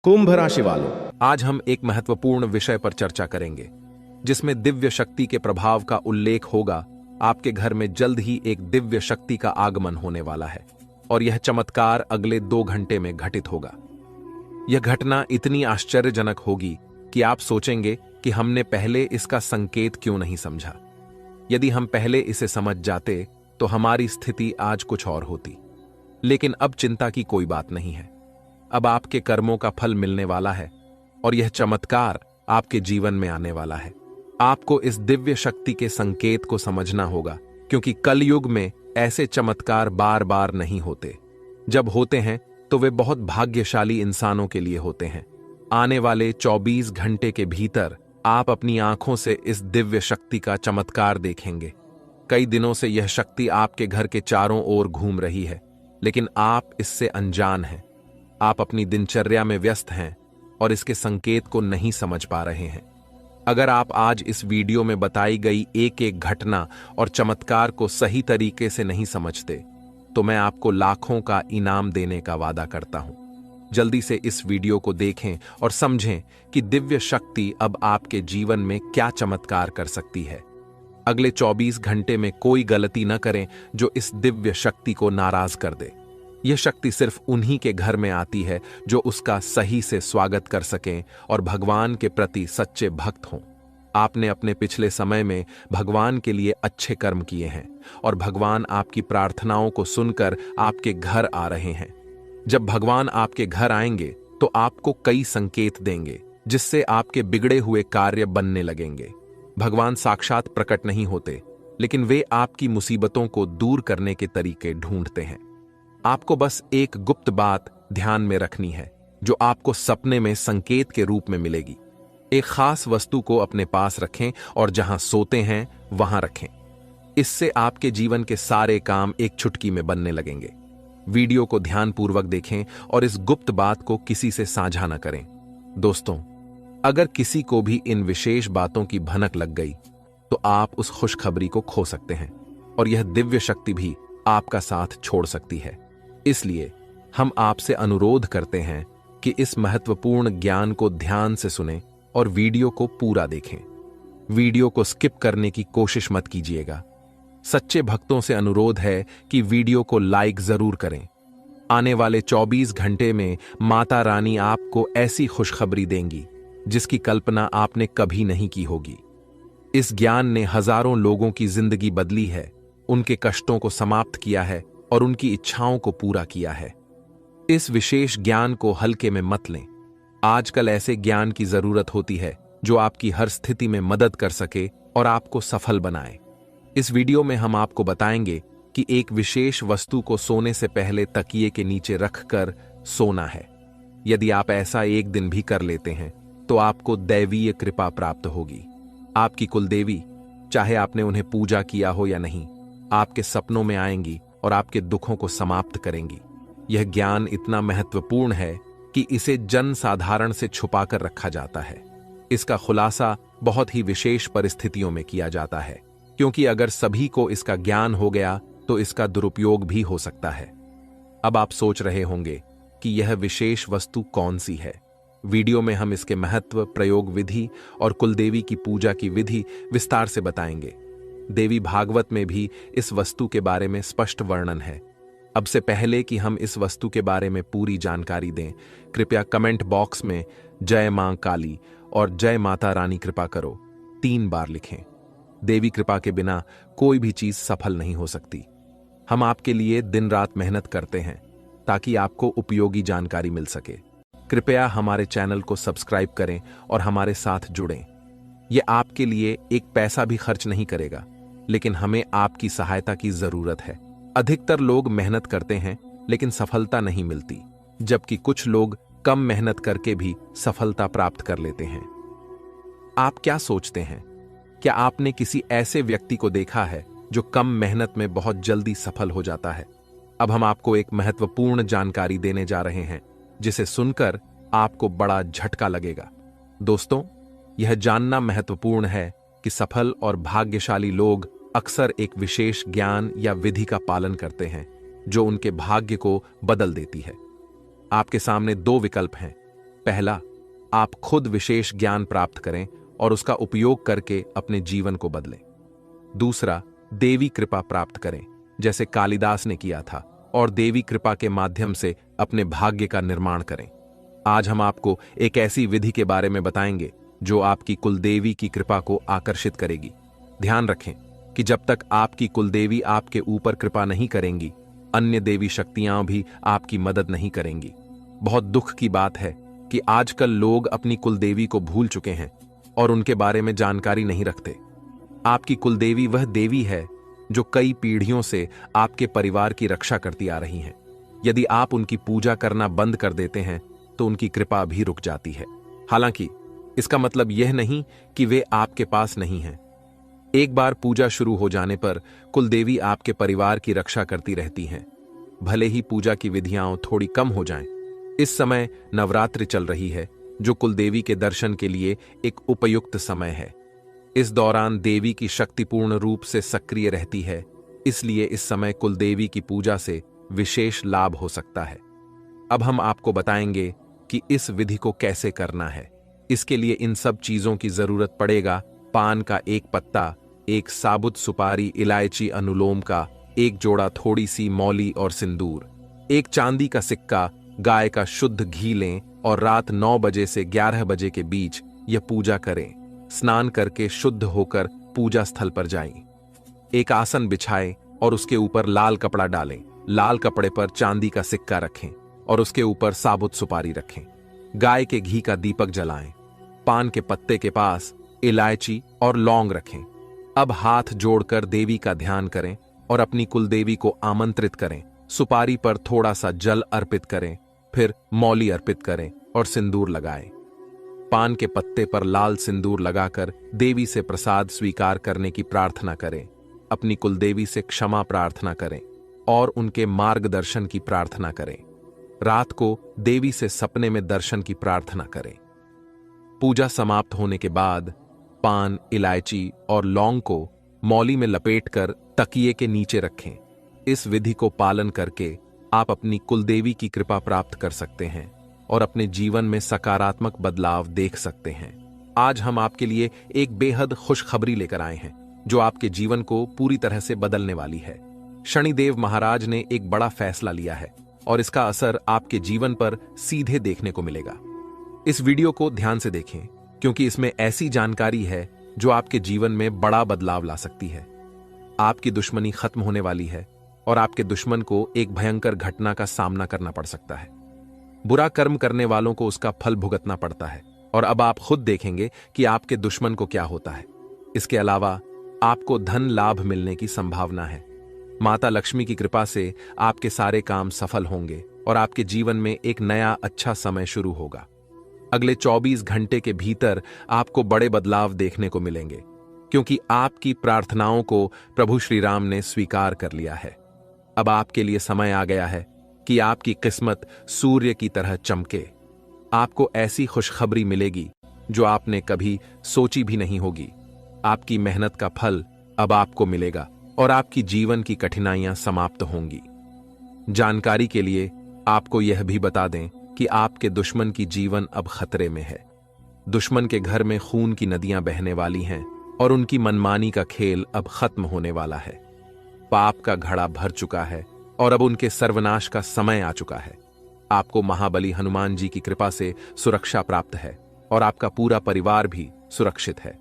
कुंभ राशि वालों, आज हम एक महत्वपूर्ण विषय पर चर्चा करेंगे जिसमें दिव्य शक्ति के प्रभाव का उल्लेख होगा। आपके घर में जल्द ही एक दिव्य शक्ति का आगमन होने वाला है और यह चमत्कार अगले 2 घंटे में घटित होगा। यह घटना इतनी आश्चर्यजनक होगी कि आप सोचेंगे कि हमने पहले इसका संकेत क्यों नहीं समझा। यदि हम पहले इसे समझ जाते तो हमारी स्थिति आज कुछ और होती। लेकिन अब चिंता की कोई बात नहीं है। अब आपके कर्मों का फल मिलने वाला है और यह चमत्कार आपके जीवन में आने वाला है। आपको इस दिव्य शक्ति के संकेत को समझना होगा, क्योंकि कलयुग में ऐसे चमत्कार बार बार नहीं होते। जब होते हैं तो वे बहुत भाग्यशाली इंसानों के लिए होते हैं। आने वाले 24 घंटे के भीतर आप अपनी आंखों से इस दिव्य शक्ति का चमत्कार देखेंगे। कई दिनों से यह शक्ति आपके घर के चारों ओर घूम रही है, लेकिन आप इससे अनजान हैं। आप अपनी दिनचर्या में व्यस्त हैं और इसके संकेत को नहीं समझ पा रहे हैं। अगर आप आज इस वीडियो में बताई गई एक एक घटना और चमत्कार को सही तरीके से नहीं समझते, तो मैं आपको लाखों का इनाम देने का वादा करता हूं। जल्दी से इस वीडियो को देखें और समझें कि दिव्य शक्ति अब आपके जीवन में क्या चमत्कार कर सकती है। अगले 24 घंटे में कोई गलती न करें जो इस दिव्य शक्ति को नाराज कर दे। यह शक्ति सिर्फ उन्हीं के घर में आती है जो उसका सही से स्वागत कर सकें और भगवान के प्रति सच्चे भक्त हों। आपने अपने पिछले समय में भगवान के लिए अच्छे कर्म किए हैं और भगवान आपकी प्रार्थनाओं को सुनकर आपके घर आ रहे हैं। जब भगवान आपके घर आएंगे तो आपको कई संकेत देंगे, जिससे आपके बिगड़े हुए कार्य बनने लगेंगे। भगवान साक्षात प्रकट नहीं होते, लेकिन वे आपकी मुसीबतों को दूर करने के तरीके ढूंढते हैं। आपको बस एक गुप्त बात ध्यान में रखनी है, जो आपको सपने में संकेत के रूप में मिलेगी। एक खास वस्तु को अपने पास रखें और जहां सोते हैं वहां रखें। इससे आपके जीवन के सारे काम एक चुटकी में बनने लगेंगे। वीडियो को ध्यानपूर्वक देखें और इस गुप्त बात को किसी से साझा न करें। दोस्तों, अगर किसी को भी इन विशेष बातों की भनक लग गई तो आप उस खुशखबरी को खो सकते हैं और यह दिव्य शक्ति भी आपका साथ छोड़ सकती है। इसलिए हम आपसे अनुरोध करते हैं कि इस महत्वपूर्ण ज्ञान को ध्यान से सुनें और वीडियो को पूरा देखें। वीडियो को स्किप करने की कोशिश मत कीजिएगा। सच्चे भक्तों से अनुरोध है कि वीडियो को लाइक जरूर करें। आने वाले 24 घंटे में माता रानी आपको ऐसी खुशखबरी देंगी जिसकी कल्पना आपने कभी नहीं की होगी। इस ज्ञान ने हजारों लोगों की जिंदगी बदली है, उनके कष्टों को समाप्त किया है और उनकी इच्छाओं को पूरा किया है। इस विशेष ज्ञान को हल्के में मत लें। आजकल ऐसे ज्ञान की जरूरत होती है जो आपकी हर स्थिति में मदद कर सके और आपको सफल बनाए। इस वीडियो में हम आपको बताएंगे कि एक विशेष वस्तु को सोने से पहले तकिए के नीचे रखकर सोना है। यदि आप ऐसा एक दिन भी कर लेते हैं तो आपको दैवीय कृपा प्राप्त होगी। आपकी कुलदेवी, चाहे आपने उन्हें पूजा किया हो या नहीं, आपके सपनों में आएंगी और आपके दुखों को समाप्त करेंगी। यह ज्ञान इतना महत्वपूर्ण है कि इसे जन साधारण से छुपाकर रखा जाता है। इसका खुलासा बहुत ही विशेष परिस्थितियों में किया जाता है, क्योंकि अगर सभी को इसका ज्ञान हो गया तो इसका दुरुपयोग भी हो सकता है। अब आप सोच रहे होंगे कि यह विशेष वस्तु कौन सी है। वीडियो में हम इसके महत्व, प्रयोग विधि और कुलदेवी की पूजा की विधि विस्तार से बताएंगे। देवी भागवत में भी इस वस्तु के बारे में स्पष्ट वर्णन है। अब से पहले कि हम इस वस्तु के बारे में पूरी जानकारी दें, कृपया कमेंट बॉक्स में जय मां काली और जय माता रानी कृपा करो 3 बार लिखें। देवी कृपा के बिना कोई भी चीज सफल नहीं हो सकती। हम आपके लिए दिन रात मेहनत करते हैं ताकि आपको उपयोगी जानकारी मिल सके। कृपया हमारे चैनल को सब्सक्राइब करें और हमारे साथ जुड़ें। यह आपके लिए एक पैसा भी खर्च नहीं करेगा, लेकिन हमें आपकी सहायता की जरूरत है। अधिकतर लोग मेहनत करते हैं लेकिन सफलता नहीं मिलती, जबकि कुछ लोग कम मेहनत करके भी सफलता प्राप्त कर लेते हैं। आप क्या सोचते हैं? क्या आपने किसी ऐसे व्यक्ति को देखा है जो कम मेहनत में बहुत जल्दी सफल हो जाता है? अब हम आपको एक महत्वपूर्ण जानकारी देने जा रहे हैं जिसे सुनकर आपको बड़ा झटका लगेगा। दोस्तों, यह जानना महत्वपूर्ण है कि सफल और भाग्यशाली लोग अक्सर एक विशेष ज्ञान या विधि का पालन करते हैं जो उनके भाग्य को बदल देती है। आपके सामने 2 विकल्प हैं। पहला, आप खुद विशेष ज्ञान प्राप्त करें और उसका उपयोग करके अपने जीवन को बदलें। दूसरा, देवी कृपा प्राप्त करें जैसे कालिदास ने किया था और देवी कृपा के माध्यम से अपने भाग्य का निर्माण करें। आज हम आपको एक ऐसी विधि के बारे में बताएंगे जो आपकी कुलदेवी की कृपा को आकर्षित करेगी। ध्यान रखें कि जब तक आपकी कुलदेवी आपके ऊपर कृपा नहीं करेंगी, अन्य देवी शक्तियां भी आपकी मदद नहीं करेंगी। बहुत दुख की बात है कि आजकल लोग अपनी कुलदेवी को भूल चुके हैं और उनके बारे में जानकारी नहीं रखते। आपकी कुलदेवी वह देवी है जो कई पीढ़ियों से आपके परिवार की रक्षा करती आ रही हैं। यदि आप उनकी पूजा करना बंद कर देते हैं तो उनकी कृपा भी रुक जाती है। हालांकि इसका मतलब यह नहीं कि वे आपके पास नहीं हैं। एक बार पूजा शुरू हो जाने पर कुलदेवी आपके परिवार की रक्षा करती रहती हैं, भले ही पूजा की विधियां थोड़ी कम हो जाएं। इस समय नवरात्रि चल रही है, जो कुलदेवी के दर्शन के लिए एक उपयुक्त समय है। इस दौरान देवी की शक्ति पूर्ण रूप से सक्रिय रहती है, इसलिए इस समय कुलदेवी की पूजा से विशेष लाभ हो सकता है। अब हम आपको बताएंगे कि इस विधि को कैसे करना है। इसके लिए इन सब चीजों की जरूरत पड़ेगा: पान का एक पत्ता, एक साबुत सुपारी, इलायची, अनुलोम का एक जोड़ा, थोड़ी सी मौली और सिंदूर, एक चांदी का सिक्का, गाय का शुद्ध घी लें और रात 9 बजे से 11 बजे के बीच यह पूजा करें। स्नान करके शुद्ध होकर पूजा स्थल पर जाएं। एक आसन बिछाएं और उसके ऊपर लाल कपड़ा डालें। लाल कपड़े पर चांदी का सिक्का रखें और उसके ऊपर साबुत सुपारी रखें। गाय के घी का दीपक जलाएं। पान के पत्ते के पास इलायची और लौंग रखें। अब हाथ जोड़कर देवी का ध्यान करें और अपनी कुलदेवी को आमंत्रित करें। सुपारी पर थोड़ा सा जल अर्पित करें, फिर मौली अर्पित करें और सिंदूर लगाएं। पान के पत्ते पर लाल सिंदूर लगाकर देवी से प्रसाद स्वीकार करने की प्रार्थना करें। अपनी कुलदेवी से क्षमा प्रार्थना करें और उनके मार्गदर्शन की प्रार्थना करें। रात को देवी से सपने में दर्शन की प्रार्थना करें। पूजा समाप्त होने के बाद पान, इलायची और लौंग को मौली में लपेटकर तकिए के नीचे रखें। इस विधि को पालन करके आप अपनी कुलदेवी की कृपा प्राप्त कर सकते हैं और अपने जीवन में सकारात्मक बदलाव देख सकते हैं। आज हम आपके लिए एक बेहद खुशखबरी लेकर आए हैं जो आपके जीवन को पूरी तरह से बदलने वाली है। शनिदेव महाराज ने एक बड़ा फैसला लिया है और इसका असर आपके जीवन पर सीधे देखने को मिलेगा। इस वीडियो को ध्यान से देखें क्योंकि इसमें ऐसी जानकारी है जो आपके जीवन में बड़ा बदलाव ला सकती है। आपकी दुश्मनी खत्म होने वाली है और आपके दुश्मन को एक भयंकर घटना का सामना करना पड़ सकता है। बुरा कर्म करने वालों को उसका फल भुगतना पड़ता है और अब आप खुद देखेंगे कि आपके दुश्मन को क्या होता है। इसके अलावा आपको धन लाभ मिलने की संभावना है। माता लक्ष्मी की कृपा से आपके सारे काम सफल होंगे और आपके जीवन में एक नया अच्छा समय शुरू होगा। अगले 24 घंटे के भीतर आपको बड़े बदलाव देखने को मिलेंगे क्योंकि आपकी प्रार्थनाओं को प्रभु श्री राम ने स्वीकार कर लिया है। अब आपके लिए समय आ गया है कि आपकी किस्मत सूर्य की तरह चमके। आपको ऐसी खुशखबरी मिलेगी जो आपने कभी सोची भी नहीं होगी। आपकी मेहनत का फल अब आपको मिलेगा और आपकी जीवन की कठिनाइयां समाप्त होंगी। जानकारी के लिए आपको यह भी बता दें कि आपके दुश्मन की जीवन अब खतरे में है। दुश्मन के घर में खून की नदियां बहने वाली हैं और उनकी मनमानी का खेल अब खत्म होने वाला है। पाप का घड़ा भर चुका है और अब उनके सर्वनाश का समय आ चुका है। आपको महाबली हनुमान जी की कृपा से सुरक्षा प्राप्त है और आपका पूरा परिवार भी सुरक्षित है।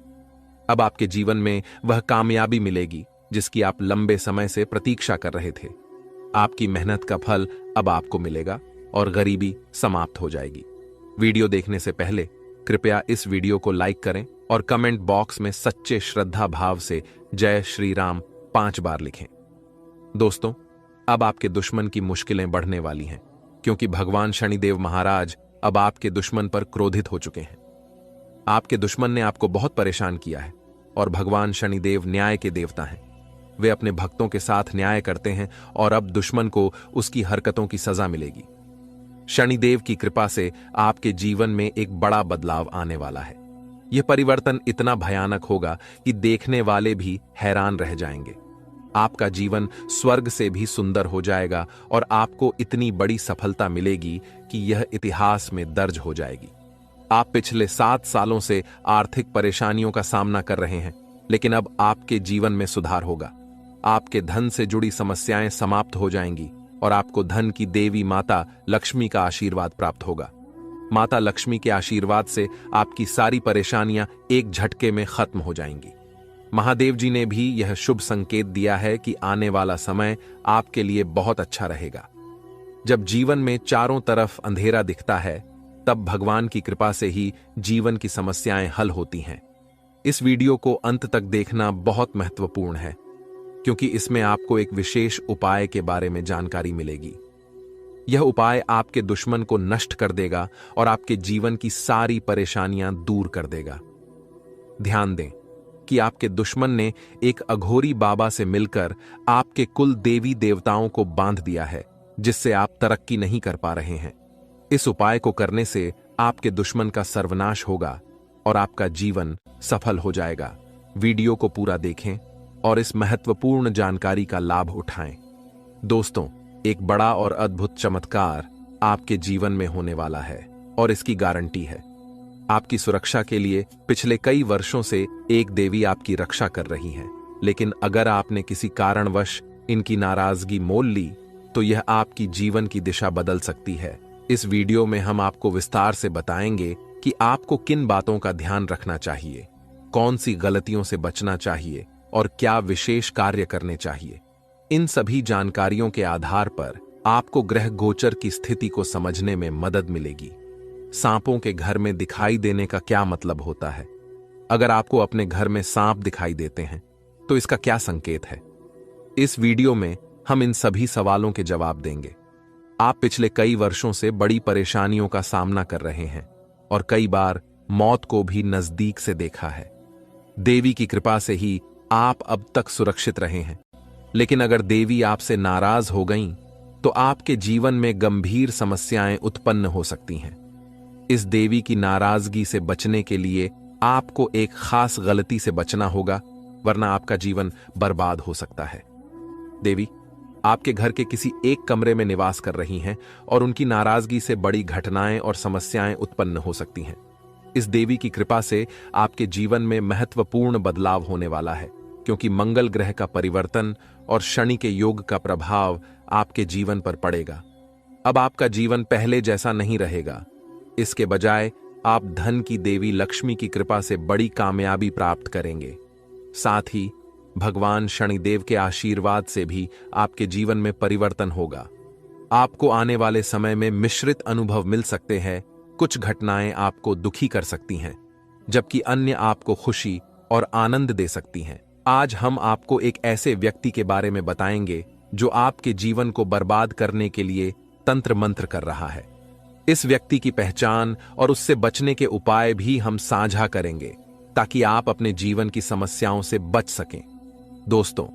अब आपके जीवन में वह कामयाबी मिलेगी जिसकी आप लंबे समय से प्रतीक्षा कर रहे थे। आपकी मेहनत का फल अब आपको मिलेगा और गरीबी समाप्त हो जाएगी। वीडियो देखने से पहले कृपया इस वीडियो को लाइक करें और कमेंट बॉक्स में सच्चे श्रद्धा भाव से जय श्री राम 5 बार लिखें। दोस्तों, अब आपके दुश्मन की मुश्किलें बढ़ने वाली हैं क्योंकि भगवान शनिदेव महाराज अब आपके दुश्मन पर क्रोधित हो चुके हैं। आपके दुश्मन ने आपको बहुत परेशान किया है और भगवान शनिदेव न्याय के देवता हैं। वे अपने भक्तों के साथ न्याय करते हैं और अब दुश्मन को उसकी हरकतों की सजा मिलेगी। शनिदेव की कृपा से आपके जीवन में एक बड़ा बदलाव आने वाला है। यह परिवर्तन इतना भयानक होगा कि देखने वाले भी हैरान रह जाएंगे। आपका जीवन स्वर्ग से भी सुंदर हो जाएगा और आपको इतनी बड़ी सफलता मिलेगी कि यह इतिहास में दर्ज हो जाएगी। आप पिछले 7 सालों से आर्थिक परेशानियों का सामना कर रहे हैं, लेकिन अब आपके जीवन में सुधार होगा। आपके धन से जुड़ी समस्याएं समाप्त हो जाएंगी और आपको धन की देवी माता लक्ष्मी का आशीर्वाद प्राप्त होगा। माता लक्ष्मी के आशीर्वाद से आपकी सारी परेशानियां एक झटके में खत्म हो जाएंगी। महादेव जी ने भी यह शुभ संकेत दिया है कि आने वाला समय आपके लिए बहुत अच्छा रहेगा। जब जीवन में चारों तरफ अंधेरा दिखता है, तब भगवान की कृपा से ही जीवन की समस्याएं हल होती हैं। इस वीडियो को अंत तक देखना बहुत महत्वपूर्ण है, क्योंकि इसमें आपको एक विशेष उपाय के बारे में जानकारी मिलेगी। यह उपाय आपके दुश्मन को नष्ट कर देगा और आपके जीवन की सारी परेशानियां दूर कर देगा। ध्यान दें कि आपके दुश्मन ने एक अघोरी बाबा से मिलकर आपके कुल देवी देवताओं को बांध दिया है, जिससे आप तरक्की नहीं कर पा रहे हैं। इस उपाय को करने से आपके दुश्मन का सर्वनाश होगा और आपका जीवन सफल हो जाएगा। वीडियो को पूरा देखें और इस महत्वपूर्ण जानकारी का लाभ उठाएं। दोस्तों, एक बड़ा और अद्भुत चमत्कार आपके जीवन में होने वाला है और इसकी गारंटी है। आपकी सुरक्षा के लिए पिछले कई वर्षों से एक देवी आपकी रक्षा कर रही है, लेकिन अगर आपने किसी कारणवश इनकी नाराजगी मोल ली, तो यह आपकी जीवन की दिशा बदल सकती है। इस वीडियो में हम आपको विस्तार से बताएंगे कि आपको किन बातों का ध्यान रखना चाहिए, कौन सी गलतियों से बचना चाहिए और क्या विशेष कार्य करने चाहिए। इन सभी जानकारियों के आधार पर आपको ग्रह गोचर की स्थिति को समझने में मदद मिलेगी। सांपों के घर में दिखाई देने का क्या मतलब होता है? अगर आपको अपने घर में सांप दिखाई देते हैं, तो इसका क्या संकेत है? इस वीडियो में हम इन सभी सवालों के जवाब देंगे। आप पिछले कई वर्षों से बड़ी परेशानियों का सामना कर रहे हैं और कई बार मौत को भी नजदीक से देखा है। देवी की कृपा से ही आप अब तक सुरक्षित रहे हैं, लेकिन अगर देवी आपसे नाराज हो गईं, तो आपके जीवन में गंभीर समस्याएं उत्पन्न हो सकती हैं। इस देवी की नाराजगी से बचने के लिए आपको एक खास गलती से बचना होगा, वरना आपका जीवन बर्बाद हो सकता है। देवी आपके घर के किसी एक कमरे में निवास कर रही हैं और उनकी नाराजगी से बड़ी घटनाएं और समस्याएं उत्पन्न हो सकती हैं। इस देवी की कृपा से आपके जीवन में महत्वपूर्ण बदलाव होने वाला है, क्योंकि मंगल ग्रह का परिवर्तन और शनि के योग का प्रभाव आपके जीवन पर पड़ेगा। अब आपका जीवन पहले जैसा नहीं रहेगा। इसके बजाय आप धन की देवी लक्ष्मी की कृपा से बड़ी कामयाबी प्राप्त करेंगे। साथ ही भगवान शनिदेव के आशीर्वाद से भी आपके जीवन में परिवर्तन होगा। आपको आने वाले समय में मिश्रित अनुभव मिल सकते हैं। कुछ घटनाएं आपको दुखी कर सकती हैं, जबकि अन्य आपको खुशी और आनंद दे सकती हैं। आज हम आपको एक ऐसे व्यक्ति के बारे में बताएंगे जो आपके जीवन को बर्बाद करने के लिए तंत्र मंत्र कर रहा है। इस व्यक्ति की पहचान और उससे बचने के उपाय भी हम साझा करेंगे, ताकि आप अपने जीवन की समस्याओं से बच सकें। दोस्तों,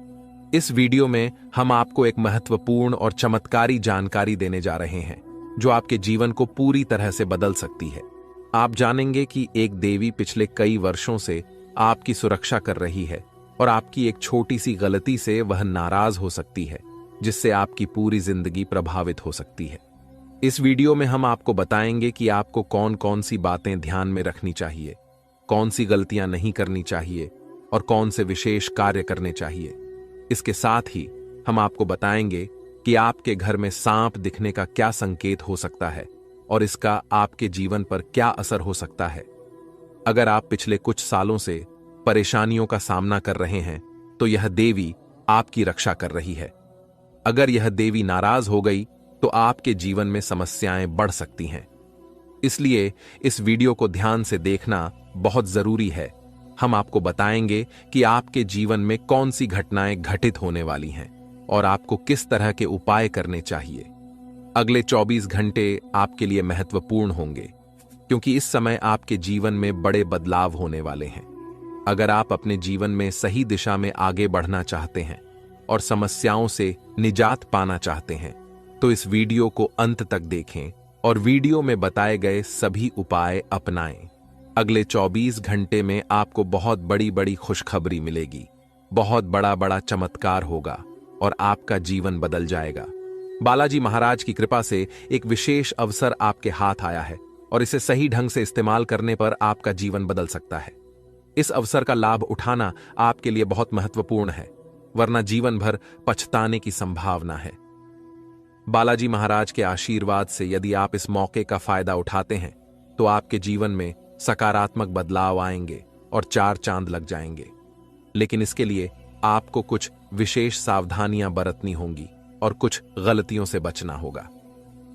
इस वीडियो में हम आपको एक महत्वपूर्ण और चमत्कारी जानकारी देने जा रहे हैं, जो आपके जीवन को पूरी तरह से बदल सकती है। आप जानेंगे कि एक देवी पिछले कई वर्षों से आपकी सुरक्षा कर रही है और आपकी एक छोटी सी गलती से वह नाराज हो सकती है, जिससे आपकी पूरी जिंदगी प्रभावित हो सकती है। इस वीडियो में हम आपको बताएंगे कि आपको कौन कौन सी बातें ध्यान में रखनी चाहिए, कौन सी गलतियां नहीं करनी चाहिए और कौन से विशेष कार्य करने चाहिए। इसके साथ ही हम आपको बताएंगे कि आपके घर में सांप दिखने का क्या संकेत हो सकता है और इसका आपके जीवन पर क्या असर हो सकता है। अगर आप पिछले कुछ सालों से परेशानियों का सामना कर रहे हैं, तो यह देवी आपकी रक्षा कर रही है। अगर यह देवी नाराज हो गई, तो आपके जीवन में समस्याएं बढ़ सकती हैं। इसलिए इस वीडियो को ध्यान से देखना बहुत जरूरी है। हम आपको बताएंगे कि आपके जीवन में कौन सी घटनाएं घटित होने वाली हैं और आपको किस तरह के उपाय करने चाहिए। अगले 24 घंटे आपके लिए महत्वपूर्ण होंगे, क्योंकि इस समय आपके जीवन में बड़े बदलाव होने वाले हैं। अगर आप अपने जीवन में सही दिशा में आगे बढ़ना चाहते हैं और समस्याओं से निजात पाना चाहते हैं, तो इस वीडियो को अंत तक देखें और वीडियो में बताए गए सभी उपाय अपनाएं। अगले 24 घंटे में आपको बहुत बड़ी बड़ी खुशखबरी मिलेगी। बहुत बड़ा बड़ा चमत्कार होगा और आपका जीवन बदल जाएगा। बालाजी महाराज की कृपा से एक विशेष अवसर आपके हाथ आया है और इसे सही ढंग से इस्तेमाल करने पर आपका जीवन बदल सकता है। इस अवसर का लाभ उठाना आपके लिए बहुत महत्वपूर्ण है, वरना जीवन भर पछताने की संभावना है। बालाजी महाराज के आशीर्वाद से यदि आप इस मौके का फायदा उठाते हैं तो आपके जीवन में सकारात्मक बदलाव आएंगे और 4 चांद लग जाएंगे। लेकिन इसके लिए आपको कुछ विशेष सावधानियां बरतनी होंगी और कुछ गलतियों से बचना होगा।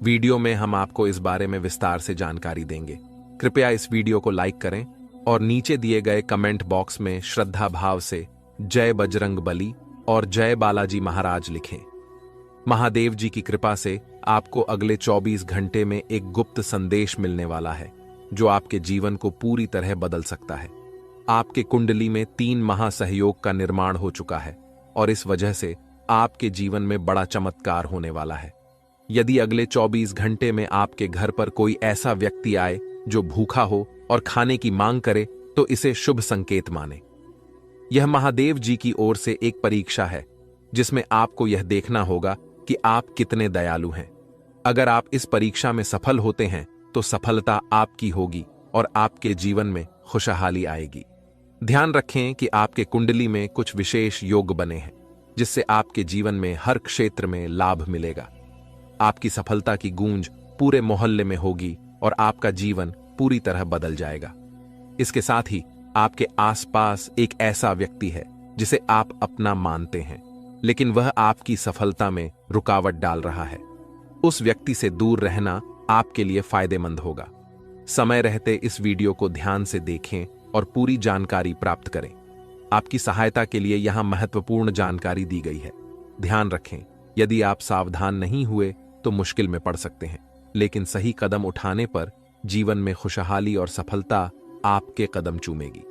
वीडियो में हम आपको इस बारे में विस्तार से जानकारी देंगे। कृपया इस वीडियो को लाइक करें और नीचे दिए गए कमेंट बॉक्स में श्रद्धा भाव से जय बजरंग बली और जय बालाजी महाराज लिखें। महादेव जी की कृपा से आपको अगले 24 घंटे में एक गुप्त संदेश मिलने वाला है जो आपके जीवन को पूरी तरह बदल सकता है। आपके कुंडली में 3 महासहयोग का निर्माण हो चुका है और इस वजह से आपके जीवन में बड़ा चमत्कार होने वाला है। यदि अगले 24 घंटे में आपके घर पर कोई ऐसा व्यक्ति आए जो भूखा हो और खाने की मांग करे तो इसे शुभ संकेत माने। यह महादेव जी की ओर से एक परीक्षा है जिसमें आपको यह देखना होगा कि आप कितने दयालु हैं। अगर आप इस परीक्षा में सफल होते हैं तो सफलता आपकी होगी और आपके जीवन में खुशहाली आएगी। ध्यान रखें कि आपके कुंडली में कुछ विशेष योग बने हैं जिससे आपके जीवन में हर क्षेत्र में लाभ मिलेगा। आपकी सफलता की गूंज पूरे मोहल्ले में होगी और आपका जीवन पूरी तरह बदल जाएगा। इसके साथ ही आपके आसपास एक ऐसा व्यक्ति है जिसे आप अपना मानते हैं, लेकिन वह आपकी सफलता में रुकावट डाल रहा है। उस व्यक्ति से दूर रहना आपके लिए फायदेमंद होगा। समय रहते इस वीडियो को ध्यान से देखें और पूरी जानकारी प्राप्त करें। आपकी सहायता के लिए यहां महत्वपूर्ण जानकारी दी गई है। ध्यान रखें, यदि आप सावधान नहीं हुए तो मुश्किल में पड़ सकते हैं, लेकिन सही कदम उठाने पर जीवन में खुशहाली और सफलता आपके कदम चूमेगी।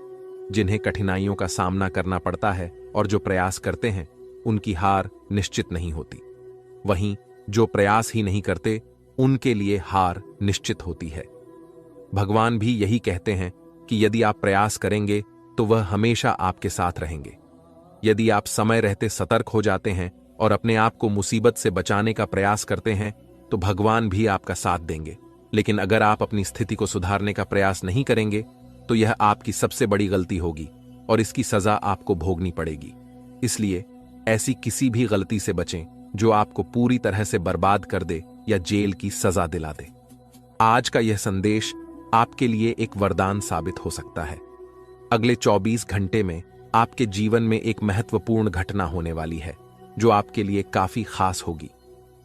जिन्हें कठिनाइयों का सामना करना पड़ता है और जो प्रयास करते हैं उनकी हार निश्चित नहीं होती, वहीं जो प्रयास ही नहीं करते उनके लिए हार निश्चित होती है। भगवान भी यही कहते हैं कि यदि आप प्रयास करेंगे तो वह हमेशा आपके साथ रहेंगे। यदि आप समय रहते सतर्क हो जाते हैं और अपने आप को मुसीबत से बचाने का प्रयास करते हैं तो भगवान भी आपका साथ देंगे। लेकिन अगर आप अपनी स्थिति को सुधारने का प्रयास नहीं करेंगे तो यह आपकी सबसे बड़ी गलती होगी और इसकी सजा आपको भोगनी पड़ेगी। इसलिए ऐसी किसी भी गलती से बचें जो आपको पूरी तरह से बर्बाद कर दे या जेल की सजा दिला दे। आज का यह संदेश आपके लिए एक वरदान साबित हो सकता है। अगले 24 घंटे में आपके जीवन में एक महत्वपूर्ण घटना होने वाली है जो आपके लिए काफी खास होगी।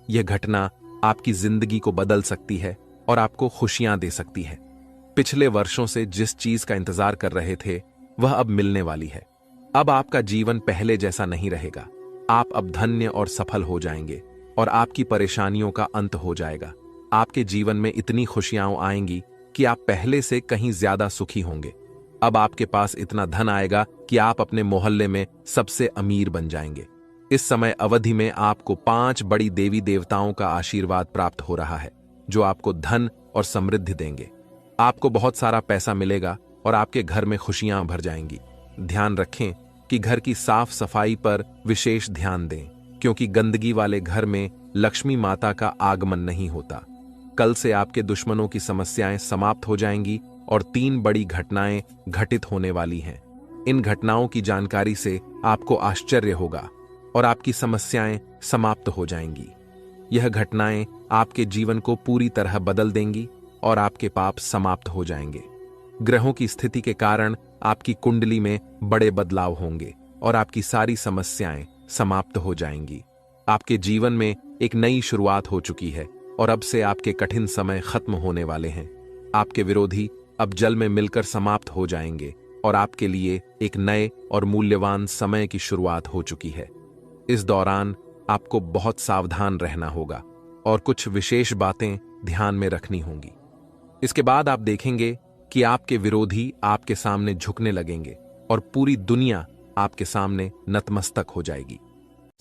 यह घटना आपकी जिंदगी को बदल सकती है और आपको खुशियां दे सकती है। पिछले वर्षों से जिस चीज का इंतजार कर रहे थे वह अब मिलने वाली है। अब आपका जीवन पहले जैसा नहीं रहेगा। आप अब धन्य और सफल हो जाएंगे और आपकी परेशानियों का अंत हो जाएगा। आपके जीवन में इतनी खुशियां आएंगी कि आप पहले से कहीं ज्यादा सुखी होंगे। अब आपके पास इतना धन आएगा कि आप अपने मोहल्ले में सबसे अमीर बन जाएंगे। इस समय अवधि में आपको 5 बड़ी देवी देवताओं का आशीर्वाद प्राप्त हो रहा है जो आपको धन और समृद्धि देंगे। आपको बहुत सारा पैसा मिलेगा और आपके घर में खुशियां भर जाएंगी। ध्यान रखें कि घर की साफ सफाई पर विशेष ध्यान दें, क्योंकि गंदगी वाले घर में लक्ष्मी माता का आगमन नहीं होता। कल से आपके दुश्मनों की समस्याएं समाप्त हो जाएंगी और 3 बड़ी घटनाएं घटित होने वाली हैं। इन घटनाओं की जानकारी से आपको आश्चर्य होगा और आपकी समस्याएं समाप्त हो जाएंगी। यह घटनाएं आपके जीवन को पूरी तरह बदल देंगी और आपके पाप समाप्त हो जाएंगे। ग्रहों की स्थिति के कारण आपकी कुंडली में बड़े बदलाव होंगे और आपकी सारी समस्याएं समाप्त हो जाएंगी। आपके जीवन में एक नई शुरुआत हो चुकी है और अब से आपके कठिन समय खत्म होने वाले हैं। आपके विरोधी अब जल में मिलकर समाप्त हो जाएंगे और आपके लिए एक नए और मूल्यवान समय की शुरुआत हो चुकी है। इस दौरान आपको बहुत सावधान रहना होगा और कुछ विशेष बातें ध्यान में रखनी होंगी। इसके बाद आप देखेंगे कि आपके विरोधी आपके सामने झुकने लगेंगे और पूरी दुनिया आपके सामने नतमस्तक हो जाएगी।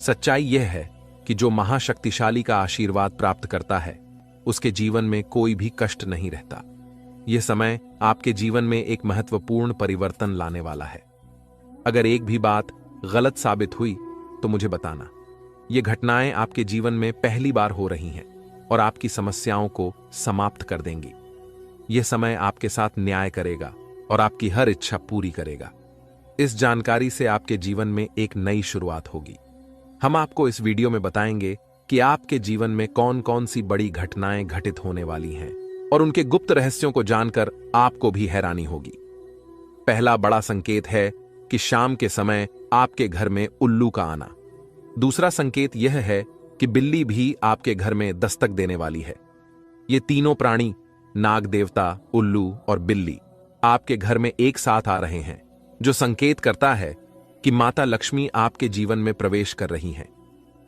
सच्चाई यह है कि जो महाशक्तिशाली का आशीर्वाद प्राप्त करता है उसके जीवन में कोई भी कष्ट नहीं रहता। यह समय आपके जीवन में एक महत्वपूर्ण परिवर्तन लाने वाला है। अगर एक भी बात गलत साबित हुई तो मुझे बताना। ये घटनाएं आपके जीवन में पहली बार हो रही हैं और आपकी समस्याओं को समाप्त कर देंगी। यह समय आपके साथ न्याय करेगा और आपकी हर इच्छा पूरी करेगा। इस जानकारी से आपके जीवन में एक नई शुरुआत होगी। हम आपको इस वीडियो में बताएंगे कि आपके जीवन में कौन कौन सी बड़ी घटनाएं घटित होने वाली हैं और उनके गुप्त रहस्यों को जानकर आपको भी हैरानी होगी। पहला बड़ा संकेत है कि शाम के समय आपके घर में उल्लू का आना। दूसरा संकेत यह है कि बिल्ली भी आपके घर में दस्तक देने वाली है। ये तीनों प्राणी, नाग देवता, उल्लू और बिल्ली, आपके घर में एक साथ आ रहे हैं, जो संकेत करता है कि माता लक्ष्मी आपके जीवन में प्रवेश कर रही हैं।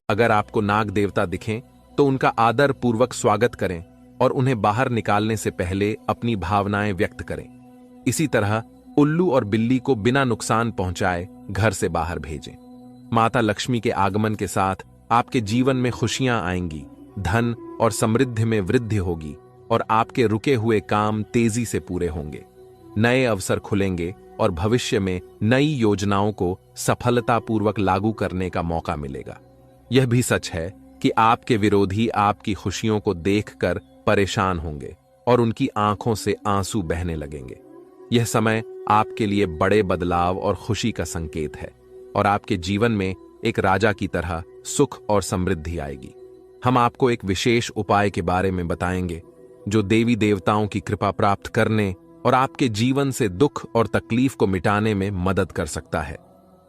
अगर आपको नाग देवता दिखें तो उनका आदर पूर्वक स्वागत करें और उन्हें बाहर निकालने से पहले अपनी भावनाएं व्यक्त करें। इसी तरह उल्लू और बिल्ली को बिना नुकसान पहुंचाए घर से बाहर भेजें। माता लक्ष्मी के आगमन के साथ आपके जीवन में खुशियां आएंगी, धन और समृद्धि में वृद्धि होगी और आपके रुके हुए काम तेजी से पूरे होंगे। नए अवसर खुलेंगे और भविष्य में नई योजनाओं को सफलतापूर्वक लागू करने का मौका मिलेगा। यह भी सच है कि आपके विरोधी आपकी खुशियों को देखकर परेशान होंगे और उनकी आंखों से आंसू बहने लगेंगे। यह समय आपके लिए बड़े बदलाव और खुशी का संकेत है और आपके जीवन में एक राजा की तरह सुख और समृद्धि आएगी। हम आपको एक विशेष उपाय के बारे में बताएंगे जो देवी देवताओं की कृपा प्राप्त करने और आपके जीवन से दुख और तकलीफ को मिटाने में मदद कर सकता है।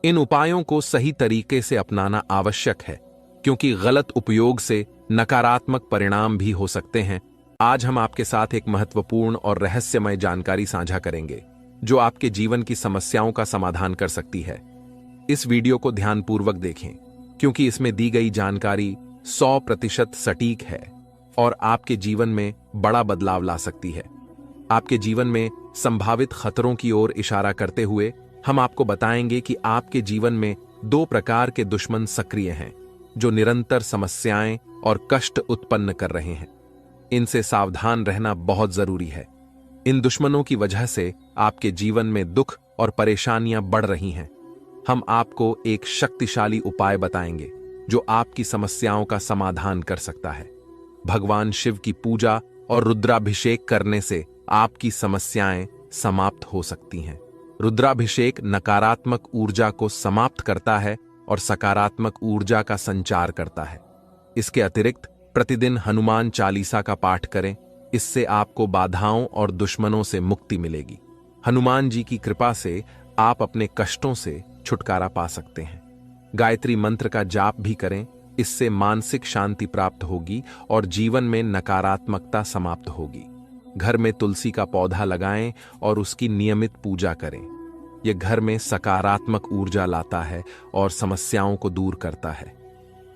इन उपायों को सही तरीके से अपनाना आवश्यक है, क्योंकि गलत उपयोग से नकारात्मक परिणाम भी हो सकते हैं। आज हम आपके साथ एक महत्वपूर्ण और रहस्यमय जानकारी साझा करेंगे जो आपके जीवन की समस्याओं का समाधान कर सकती है। इस वीडियो को ध्यानपूर्वक देखें, क्योंकि इसमें दी गई जानकारी 100% सटीक है और आपके जीवन में बड़ा बदलाव ला सकती है। आपके जीवन में संभावित खतरों की ओर इशारा करते हुए हम आपको बताएंगे कि आपके जीवन में 2 प्रकार के दुश्मन सक्रिय हैं जो निरंतर समस्याएं और कष्ट उत्पन्न कर रहे हैं। इनसे सावधान रहना बहुत जरूरी है। इन दुश्मनों की वजह से आपके जीवन में दुख और परेशानियां बढ़ रही हैं। हम आपको एक शक्तिशाली उपाय बताएंगे जो आपकी समस्याओं का समाधान कर सकता है। भगवान शिव की पूजा और रुद्राभिषेक करने से आपकी समस्याएं समाप्त हो सकती हैं। रुद्राभिषेक नकारात्मक ऊर्जा को समाप्त करता है और सकारात्मक ऊर्जा का संचार करता है। इसके अतिरिक्त प्रतिदिन हनुमान चालीसा का पाठ करें। इससे आपको बाधाओं और दुश्मनों से मुक्ति मिलेगी। हनुमान जी की कृपा से आप अपने कष्टों से छुटकारा पा सकते हैं। गायत्री मंत्र का जाप भी करें। इससे मानसिक शांति प्राप्त होगी और जीवन में नकारात्मकता समाप्त होगी। घर में तुलसी का पौधा लगाएं और उसकी नियमित पूजा करें। यह घर में सकारात्मक ऊर्जा लाता है और समस्याओं को दूर करता है।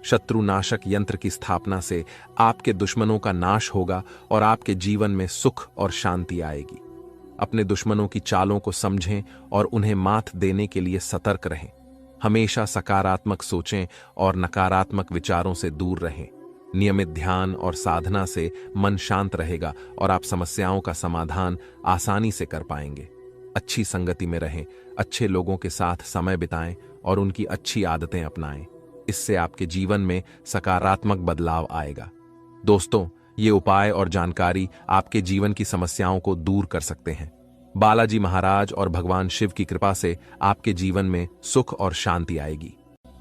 शत्रुनाशक यंत्र की स्थापना से आपके दुश्मनों का नाश होगा और आपके जीवन में सुख और शांति आएगी। अपने दुश्मनों की चालों को समझें और उन्हें मात देने के लिए सतर्क रहें। हमेशा सकारात्मक सोचें और नकारात्मक विचारों से दूर रहें। नियमित ध्यान और साधना से मन शांत रहेगा और आप समस्याओं का समाधान आसानी से कर पाएंगे। अच्छी संगति में रहें, अच्छे लोगों के साथ समय बिताएं और उनकी अच्छी आदतें अपनाएं। इससे आपके जीवन में सकारात्मक बदलाव आएगा। दोस्तों, ये उपाय और जानकारी आपके जीवन की समस्याओं को दूर कर सकते हैं। बालाजी महाराज और भगवान शिव की कृपा से आपके जीवन में सुख और शांति आएगी।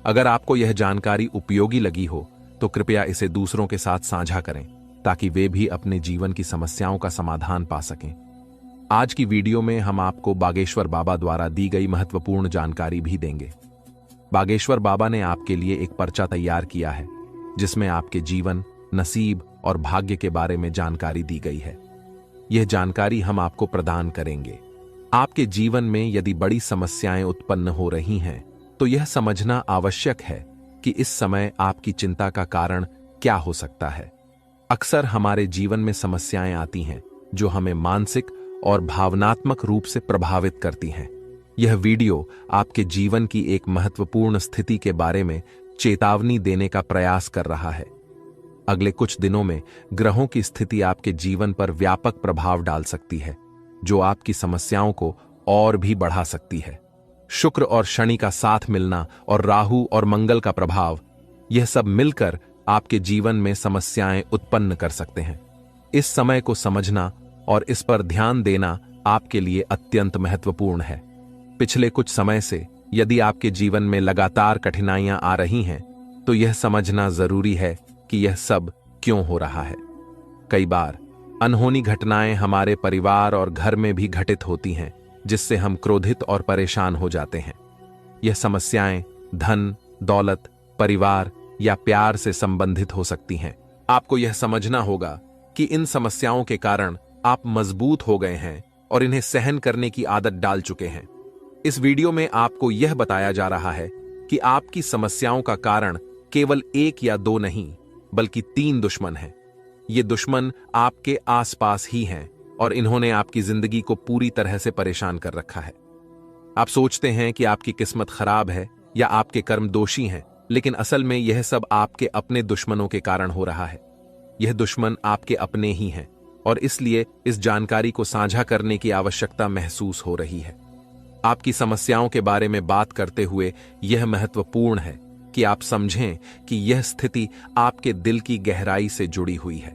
अगर आपको यह जानकारी उपयोगी लगी हो तो कृपया इसे दूसरों के साथ साझा करें ताकि वे भी अपने जीवन की समस्याओं का समाधान पा सकें। आज की वीडियो में हम आपको बागेश्वर बाबा द्वारा दी गई महत्वपूर्ण जानकारी भी देंगे। बागेश्वर बाबा ने आपके लिए एक पर्चा तैयार किया है जिसमें आपके जीवन, नसीब और भाग्य के बारे में जानकारी दी गई है। यह जानकारी हम आपको प्रदान करेंगे। आपके जीवन में यदि बड़ी समस्याएं उत्पन्न हो रही हैं तो यह समझना आवश्यक है कि इस समय आपकी चिंता का कारण क्या हो सकता है। अक्सर हमारे जीवन में समस्याएं आती हैं जो हमें मानसिक और भावनात्मक रूप से प्रभावित करती हैं। यह वीडियो आपके जीवन की एक महत्वपूर्ण स्थिति के बारे में चेतावनी देने का प्रयास कर रहा है। अगले कुछ दिनों में ग्रहों की स्थिति आपके जीवन पर व्यापक प्रभाव डाल सकती है, जो आपकी समस्याओं को और भी बढ़ा सकती है। शुक्र और शनि का साथ मिलना और राहु और मंगल का प्रभाव, यह सब मिलकर आपके जीवन में समस्याएं उत्पन्न कर सकते हैं। इस समय को समझना और इस पर ध्यान देना आपके लिए अत्यंत महत्वपूर्ण है। पिछले कुछ समय से यदि आपके जीवन में लगातार कठिनाइयां आ रही हैं, तो यह समझना जरूरी है कि यह सब क्यों हो रहा है। कई बार अनहोनी घटनाएं हमारे परिवार और घर में भी घटित होती हैं, जिससे हम क्रोधित और परेशान हो जाते हैं। यह समस्याएं धन, दौलत, परिवार या प्यार से संबंधित हो सकती हैं। आपको यह समझना होगा कि इन समस्याओं के कारण आप मजबूत हो गए हैं और इन्हें सहन करने की आदत डाल चुके हैं। इस वीडियो में आपको यह बताया जा रहा है कि आपकी समस्याओं का कारण केवल एक या दो नहीं, बल्कि 3 दुश्मन हैं। ये दुश्मन आपके आसपास ही हैं और इन्होंने आपकी जिंदगी को पूरी तरह से परेशान कर रखा है। आप सोचते हैं कि आपकी किस्मत खराब है या आपके कर्म दोषी हैं, लेकिन असल में यह सब आपके अपने दुश्मनों के कारण हो रहा है। यह दुश्मन आपके अपने ही हैं और इसलिए इस जानकारी को साझा करने की आवश्यकता महसूस हो रही है। आपकी समस्याओं के बारे में बात करते हुए यह महत्वपूर्ण है कि आप समझें कि यह स्थिति आपके दिल की गहराई से जुड़ी हुई है।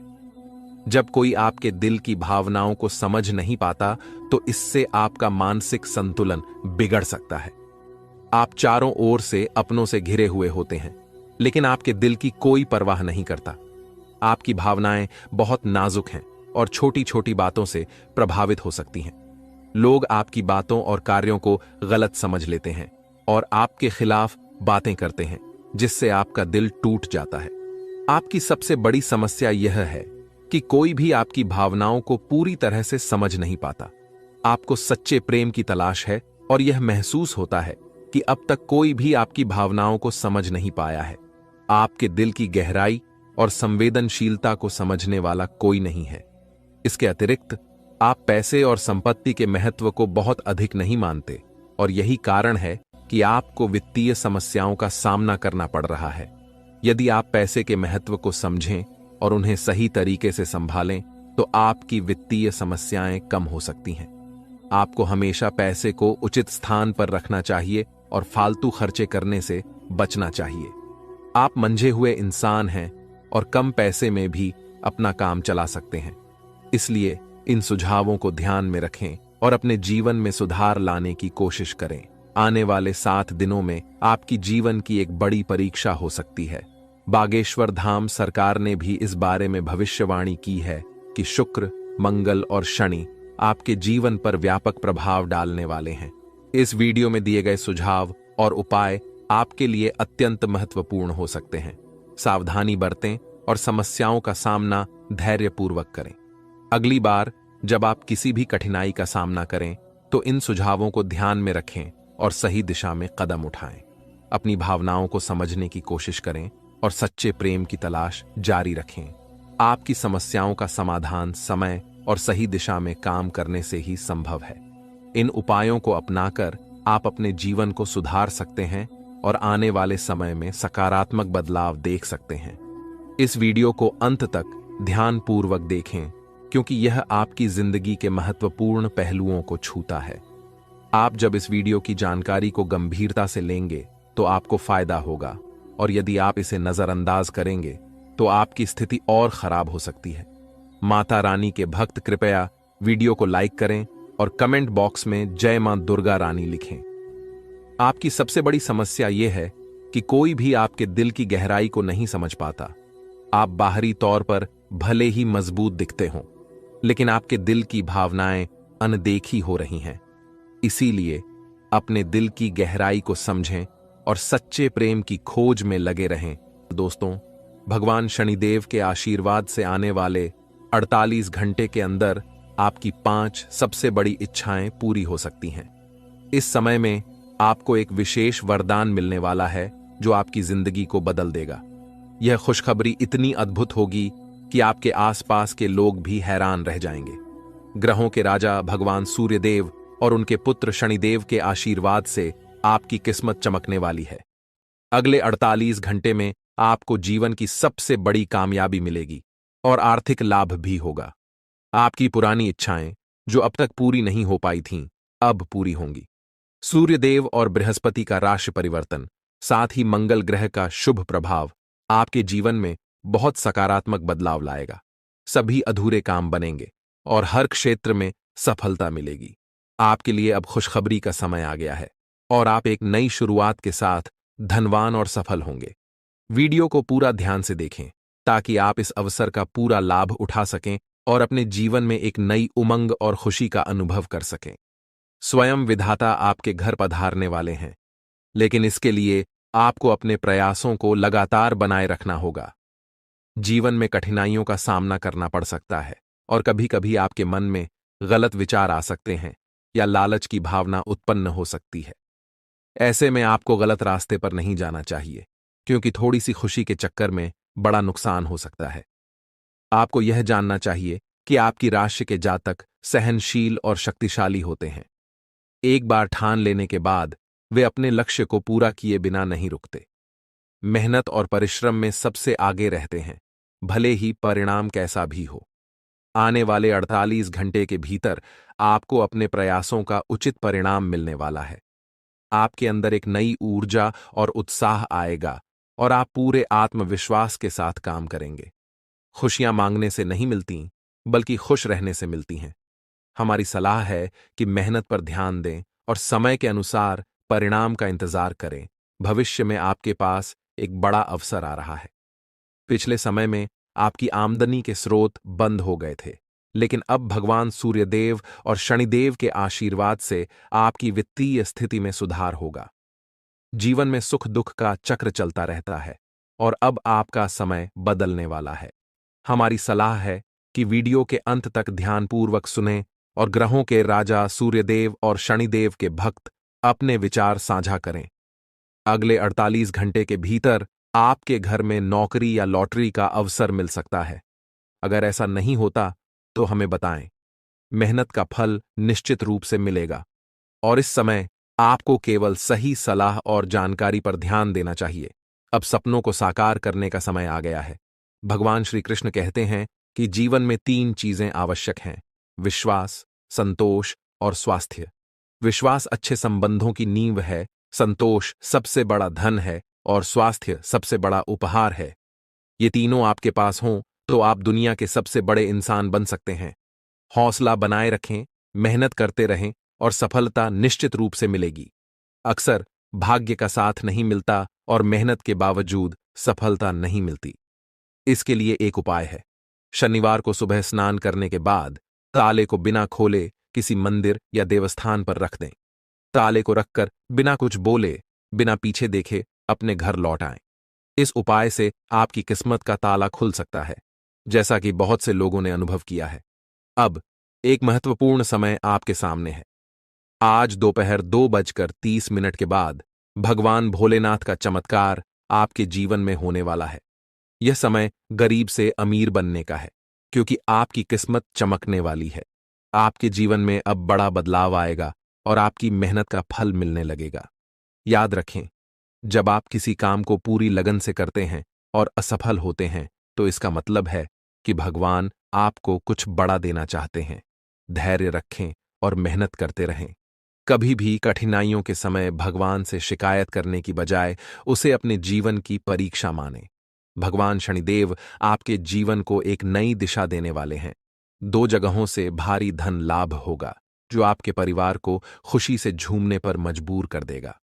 जब कोई आपके दिल की भावनाओं को समझ नहीं पाता, तो इससे आपका मानसिक संतुलन बिगड़ सकता है। आप चारों ओर से अपनों से घिरे हुए होते हैं, लेकिन आपके दिल की कोई परवाह नहीं करता। आपकी भावनाएं बहुत नाजुक हैं और छोटी छोटी बातों से प्रभावित हो सकती हैं। लोग आपकी बातों और कार्यों को गलत समझ लेते हैं और आपके खिलाफ बातें करते हैं, जिससे आपका दिल टूट जाता है। आपकी सबसे बड़ी समस्या यह है कि कोई भी आपकी भावनाओं को पूरी तरह से समझ नहीं पाता। आपको सच्चे प्रेम की तलाश है और यह महसूस होता है कि अब तक कोई भी आपकी भावनाओं को समझ नहीं पाया है। आपके दिल की गहराई और संवेदनशीलता को समझने वाला कोई नहीं है। इसके अतिरिक्त आप पैसे और संपत्ति के महत्व को बहुत अधिक नहीं मानते और यही कारण है कि आपको वित्तीय समस्याओं का सामना करना पड़ रहा है। यदि आप पैसे के महत्व को समझें और उन्हें सही तरीके से संभालें, तो आपकी वित्तीय समस्याएं कम हो सकती हैं। आपको हमेशा पैसे को उचित स्थान पर रखना चाहिए और फालतू खर्चे करने से बचना चाहिए। आप मंझे हुए इंसान हैं और कम पैसे में भी अपना काम चला सकते हैं। इसलिए इन सुझावों को ध्यान में रखें और अपने जीवन में सुधार लाने की कोशिश करें। आने वाले 7 दिनों में आपकी जीवन की एक बड़ी परीक्षा हो सकती है। बागेश्वर धाम सरकार ने भी इस बारे में भविष्यवाणी की है कि शुक्र, मंगल और शनि आपके जीवन पर व्यापक प्रभाव डालने वाले हैं। इस वीडियो में दिए गए सुझाव और उपाय आपके लिए अत्यंत महत्वपूर्ण हो सकते हैं। सावधानी बरतें और समस्याओं का सामना धैर्यपूर्वक करें। अगली बार जब आप किसी भी कठिनाई का सामना करें, तो इन सुझावों को ध्यान में रखें और सही दिशा में कदम उठाएं। अपनी भावनाओं को समझने की कोशिश करें और सच्चे प्रेम की तलाश जारी रखें। आपकी समस्याओं का समाधान समय और सही दिशा में काम करने से ही संभव है। इन उपायों को अपनाकर आप अपने जीवन को सुधार सकते हैं और आने वाले समय में सकारात्मक बदलाव देख सकते हैं। इस वीडियो को अंत तक ध्यानपूर्वक देखें, क्योंकि यह आपकी जिंदगी के महत्वपूर्ण पहलुओं को छूता है। आप जब इस वीडियो की जानकारी को गंभीरता से लेंगे, तो आपको फायदा होगा, और यदि आप इसे नजरअंदाज करेंगे, तो आपकी स्थिति और खराब हो सकती है। माता रानी के भक्त कृपया वीडियो को लाइक करें और कमेंट बॉक्स में जय मां दुर्गा रानी लिखें। आपकी सबसे बड़ी समस्या यह है कि कोई भी आपके दिल की गहराई को नहीं समझ पाता। आप बाहरी तौर पर भले ही मजबूत दिखते हों, लेकिन आपके दिल की भावनाएं अनदेखी हो रही हैं। इसीलिए अपने दिल की गहराई को समझें और सच्चे प्रेम की खोज में लगे रहें। दोस्तों, भगवान शनिदेव के आशीर्वाद से आने वाले 48 घंटे के अंदर आपकी 5 सबसे बड़ी इच्छाएं पूरी हो सकती हैं। इस समय में आपको एक विशेष वरदान मिलने वाला है जो आपकी जिंदगी को बदल देगा। यह खुशखबरी इतनी अद्भुत होगी कि आपके आसपास के लोग भी हैरान रह जाएंगे। ग्रहों के राजा भगवान सूर्यदेव और उनके पुत्र शनिदेव के आशीर्वाद से आपकी किस्मत चमकने वाली है। अगले 48 घंटे में आपको जीवन की सबसे बड़ी कामयाबी मिलेगी और आर्थिक लाभ भी होगा। आपकी पुरानी इच्छाएं जो अब तक पूरी नहीं हो पाई थीं, अब पूरी होंगी। सूर्यदेव और बृहस्पति का राशि परिवर्तन, साथ ही मंगल ग्रह का शुभ प्रभाव आपके जीवन में बहुत सकारात्मक बदलाव लाएगा। सभी अधूरे काम बनेंगे और हर क्षेत्र में सफलता मिलेगी। आपके लिए अब खुशखबरी का समय आ गया है और आप एक नई शुरुआत के साथ धनवान और सफल होंगे। वीडियो को पूरा ध्यान से देखें ताकि आप इस अवसर का पूरा लाभ उठा सकें और अपने जीवन में एक नई उमंग और खुशी का अनुभव कर सकें। स्वयं विधाता आपके घर पधारने वाले हैं, लेकिन इसके लिए आपको अपने प्रयासों को लगातार बनाए रखना होगा। जीवन में कठिनाइयों का सामना करना पड़ सकता है और कभी-कभी आपके मन में गलत विचार आ सकते हैं या लालच की भावना उत्पन्न हो सकती है। ऐसे में आपको गलत रास्ते पर नहीं जाना चाहिए, क्योंकि थोड़ी सी खुशी के चक्कर में बड़ा नुकसान हो सकता है। आपको यह जानना चाहिए कि आपकी राशि के जातक सहनशील और शक्तिशाली होते हैं। एक बार ठान लेने के बाद वे अपने लक्ष्य को पूरा किए बिना नहीं रुकते। मेहनत और परिश्रम में सबसे आगे रहते हैं, भले ही परिणाम कैसा भी हो। आने वाले 48 घंटे के भीतर आपको अपने प्रयासों का उचित परिणाम मिलने वाला है। आपके अंदर एक नई ऊर्जा और उत्साह आएगा और आप पूरे आत्मविश्वास के साथ काम करेंगे। खुशियां मांगने से नहीं मिलती, बल्कि खुश रहने से मिलती हैं। हमारी सलाह है कि मेहनत पर ध्यान दें और समय के अनुसार परिणाम का इंतजार करें। भविष्य में आपके पास एक बड़ा अवसर आ रहा है। पिछले समय में आपकी आमदनी के स्रोत बंद हो गए थे, लेकिन अब भगवान सूर्यदेव और शनिदेव के आशीर्वाद से आपकी वित्तीय स्थिति में सुधार होगा। जीवन में सुख दुख का चक्र चलता रहता है और अब आपका समय बदलने वाला है। हमारी सलाह है कि वीडियो के अंत तक ध्यानपूर्वक सुनें और ग्रहों के राजा सूर्यदेव और शनिदेव के भक्त अपने विचार साझा करें। अगले 48 घंटे के भीतर आपके घर में नौकरी या लॉटरी का अवसर मिल सकता है। अगर ऐसा नहीं होता तो हमें बताएं। मेहनत का फल निश्चित रूप से मिलेगा और इस समय आपको केवल सही सलाह और जानकारी पर ध्यान देना चाहिए। अब सपनों को साकार करने का समय आ गया है। भगवान श्री कृष्ण कहते हैं कि जीवन में 3 चीजें आवश्यक हैं: विश्वास, संतोष और स्वास्थ्य। विश्वास अच्छे संबंधों की नींव है, संतोष सबसे बड़ा धन है और स्वास्थ्य सबसे बड़ा उपहार है। ये तीनों आपके पास हों तो आप दुनिया के सबसे बड़े इंसान बन सकते हैं। हौसला बनाए रखें, मेहनत करते रहें और सफलता निश्चित रूप से मिलेगी। अक्सर भाग्य का साथ नहीं मिलता और मेहनत के बावजूद सफलता नहीं मिलती। इसके लिए एक उपाय है। शनिवार को सुबह स्नान करने के बाद ताले को बिना खोले किसी मंदिर या देवस्थान पर रख दें। ताले को रखकर बिना कुछ बोले, बिना पीछे देखे अपने घर लौट आएं। इस उपाय से आपकी किस्मत का ताला खुल सकता है, जैसा कि बहुत से लोगों ने अनुभव किया है। अब एक महत्वपूर्ण समय आपके सामने है। आज दोपहर 2:30 के बाद भगवान भोलेनाथ का चमत्कार आपके जीवन में होने वाला है। यह समय गरीब से अमीर बनने का है, क्योंकि आपकी किस्मत चमकने वाली है। आपके जीवन में अब बड़ा बदलाव आएगा और आपकी मेहनत का फल मिलने लगेगा। याद रखें, जब आप किसी काम को पूरी लगन से करते हैं और असफल होते हैं, तो इसका मतलब है कि भगवान आपको कुछ बड़ा देना चाहते हैं। धैर्य रखें और मेहनत करते रहें। कभी भी कठिनाइयों के समय भगवान से शिकायत करने की बजाय उसे अपने जीवन की परीक्षा मानें। भगवान शनिदेव आपके जीवन को एक नई दिशा देने वाले हैं। 2 जगहों से भारी धन लाभ होगा, जो आपके परिवार को खुशी से झूमने पर मजबूर कर देगा।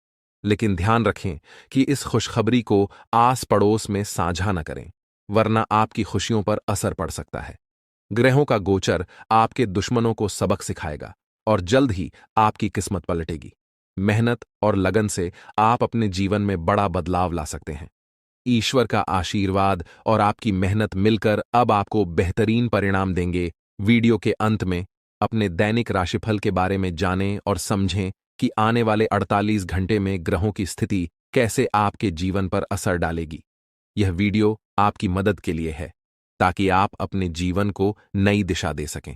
लेकिन ध्यान रखें कि इस खुशखबरी को आस पड़ोस में साझा न करें, वरना आपकी खुशियों पर असर पड़ सकता है। ग्रहों का गोचर आपके दुश्मनों को सबक सिखाएगा और जल्द ही आपकी किस्मत पलटेगी। मेहनत और लगन से आप अपने जीवन में बड़ा बदलाव ला सकते हैं। ईश्वर का आशीर्वाद और आपकी मेहनत मिलकर अब आपको बेहतरीन परिणाम देंगे। वीडियो के अंत में अपने दैनिक राशिफल के बारे में जानें और समझें कि आने वाले 48 घंटे में ग्रहों की स्थिति कैसे आपके जीवन पर असर डालेगी। यह वीडियो आपकी मदद के लिए है, ताकि आप अपने जीवन को नई दिशा दे सकें।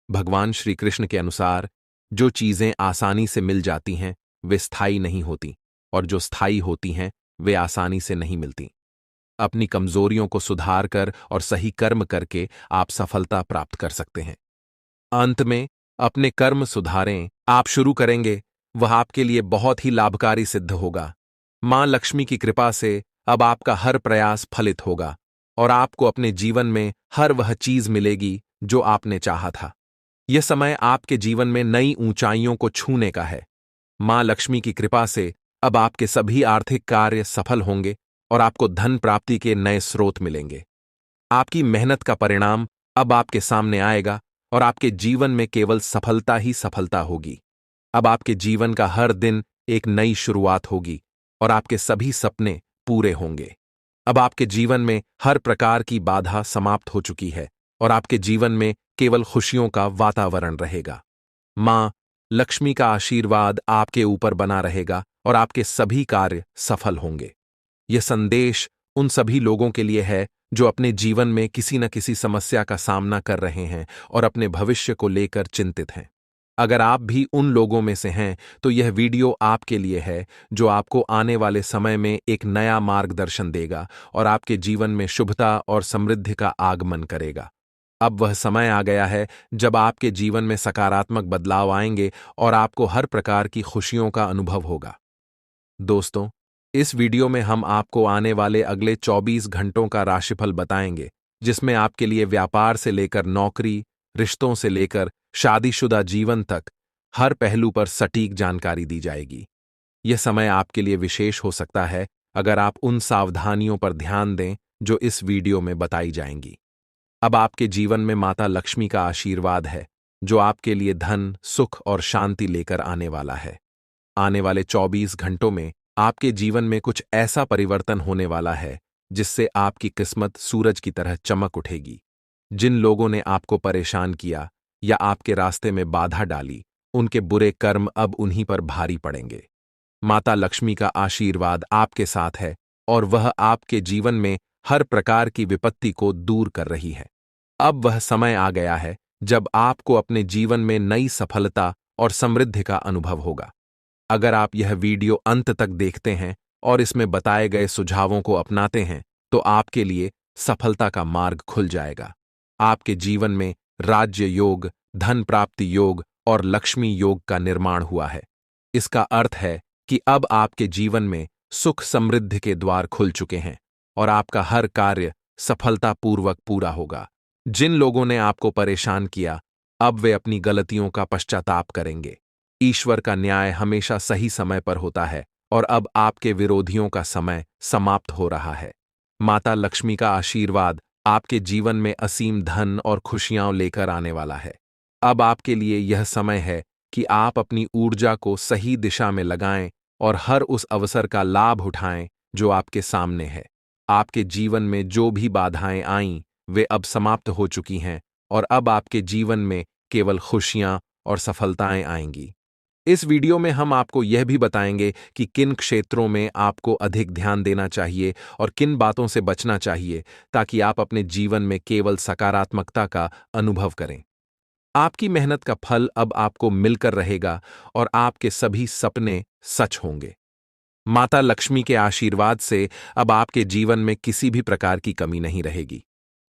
भगवान श्री कृष्ण के अनुसार जो चीजें आसानी से मिल जाती हैं वे स्थायी नहीं होती, और जो स्थायी होती हैं वे आसानी से नहीं मिलती। अपनी कमजोरियों को सुधार कर और सही कर्म करके आप सफलता प्राप्त कर सकते हैं। अंत में अपने कर्म सुधारें। आप शुरू करेंगे वह आपके लिए बहुत ही लाभकारी सिद्ध होगा। मां लक्ष्मी की कृपा से अब आपका हर प्रयास फलित होगा और आपको अपने जीवन में हर वह चीज मिलेगी जो आपने चाहा था। यह समय आपके जीवन में नई ऊंचाइयों को छूने का है। मां लक्ष्मी की कृपा से अब आपके सभी आर्थिक कार्य सफल होंगे और आपको धन प्राप्ति के नए स्रोत मिलेंगे। आपकी मेहनत का परिणाम अब आपके सामने आएगा और आपके जीवन में केवल सफलता ही सफलता होगी। अब आपके जीवन का हर दिन एक नई शुरुआत होगी और आपके सभी सपने पूरे होंगे। अब आपके जीवन में हर प्रकार की बाधा समाप्त हो चुकी है और आपके जीवन में केवल खुशियों का वातावरण रहेगा। मां लक्ष्मी का आशीर्वाद आपके ऊपर बना रहेगा और आपके सभी कार्य सफल होंगे। यह संदेश उन सभी लोगों के लिए है जो अपने जीवन में किसी न किसी समस्या का सामना कर रहे हैं और अपने भविष्य को लेकर चिंतित हैं। अगर आप भी उन लोगों में से हैं तो यह वीडियो आपके लिए है, जो आपको आने वाले समय में एक नया मार्गदर्शन देगा और आपके जीवन में शुभता और समृद्धि का आगमन करेगा। अब वह समय आ गया है जब आपके जीवन में सकारात्मक बदलाव आएंगे और आपको हर प्रकार की खुशियों का अनुभव होगा। दोस्तों, इस वीडियो में हम आपको आने वाले अगले 24 घंटों का राशिफल बताएंगे, जिसमें आपके लिए व्यापार से लेकर नौकरी, रिश्तों से लेकर शादीशुदा जीवन तक हर पहलू पर सटीक जानकारी दी जाएगी। यह समय आपके लिए विशेष हो सकता है अगर आप उन सावधानियों पर ध्यान दें जो इस वीडियो में बताई जाएंगी। अब आपके जीवन में माता लक्ष्मी का आशीर्वाद है, जो आपके लिए धन, सुख और शांति लेकर आने वाला है। आने वाले 24 घंटों में आपके जीवन में कुछ ऐसा परिवर्तन होने वाला है जिससे आपकी किस्मत सूरज की तरह चमक उठेगी। जिन लोगों ने आपको परेशान किया या आपके रास्ते में बाधा डाली, उनके बुरे कर्म अब उन्हीं पर भारी पड़ेंगे। माता लक्ष्मी का आशीर्वाद आपके साथ है और वह आपके जीवन में हर प्रकार की विपत्ति को दूर कर रही है। अब वह समय आ गया है जब आपको अपने जीवन में नई सफलता और समृद्धि का अनुभव होगा। अगर आप यह वीडियो अंत तक देखते हैं और इसमें बताए गए सुझावों को अपनाते हैं तो आपके लिए सफलता का मार्ग खुल जाएगा। आपके जीवन में राज्य योग, धन प्राप्ति योग और लक्ष्मी योग का निर्माण हुआ है। इसका अर्थ है कि अब आपके जीवन में सुख समृद्धि के द्वार खुल चुके हैं और आपका हर कार्य सफलतापूर्वक पूरा होगा। जिन लोगों ने आपको परेशान किया, अब वे अपनी गलतियों का पश्चाताप करेंगे। ईश्वर का न्याय हमेशा सही समय पर होता है और अब आपके विरोधियों का समय समाप्त हो रहा है। माता लक्ष्मी का आशीर्वाद आपके जीवन में असीम धन और खुशियां लेकर आने वाला है। अब आपके लिए यह समय है कि आप अपनी ऊर्जा को सही दिशा में लगाएं और हर उस अवसर का लाभ उठाएं जो आपके सामने है। आपके जीवन में जो भी बाधाएं आईं, वे अब समाप्त हो चुकी हैं और अब आपके जीवन में केवल खुशियां और सफलताएं आएंगी। इस वीडियो में हम आपको यह भी बताएंगे कि किन क्षेत्रों में आपको अधिक ध्यान देना चाहिए और किन बातों से बचना चाहिए, ताकि आप अपने जीवन में केवल सकारात्मकता का अनुभव करें। आपकी मेहनत का फल अब आपको मिलकर रहेगा और आपके सभी सपने सच होंगे। माता लक्ष्मी के आशीर्वाद से अब आपके जीवन में किसी भी प्रकार की कमी नहीं रहेगी।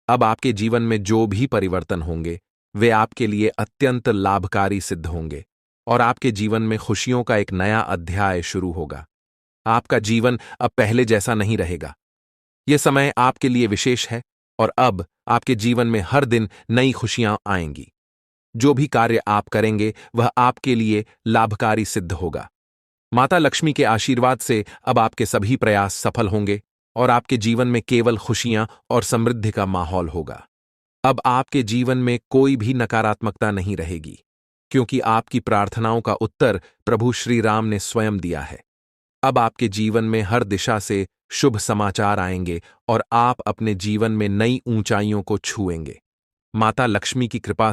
अब आपके जीवन में जो भी परिवर्तन होंगे, वे आपके लिए अत्यंत लाभकारी सिद्ध होंगे और आपके जीवन में खुशियों का एक नया अध्याय शुरू होगा। आपका जीवन अब पहले जैसा नहीं रहेगा। यह समय आपके लिए विशेष है और अब आपके जीवन में हर दिन नई खुशियां आएंगी। जो भी कार्य आप करेंगे वह आपके लिए लाभकारी सिद्ध होगा। माता लक्ष्मी के आशीर्वाद से अब आपके सभी प्रयास सफल होंगे और आपके जीवन में केवल खुशियां और समृद्धि का माहौल होगा। अब आपके जीवन में कोई भी नकारात्मकता नहीं रहेगी, क्योंकि आपकी प्रार्थनाओं का उत्तर प्रभु श्री राम ने स्वयं दिया है। अब आपके जीवन में हर दिशा से शुभ समाचार आएंगे और आप अपने जीवन में नई ऊंचाइयों को छुएंगे। माता लक्ष्मी की कृपा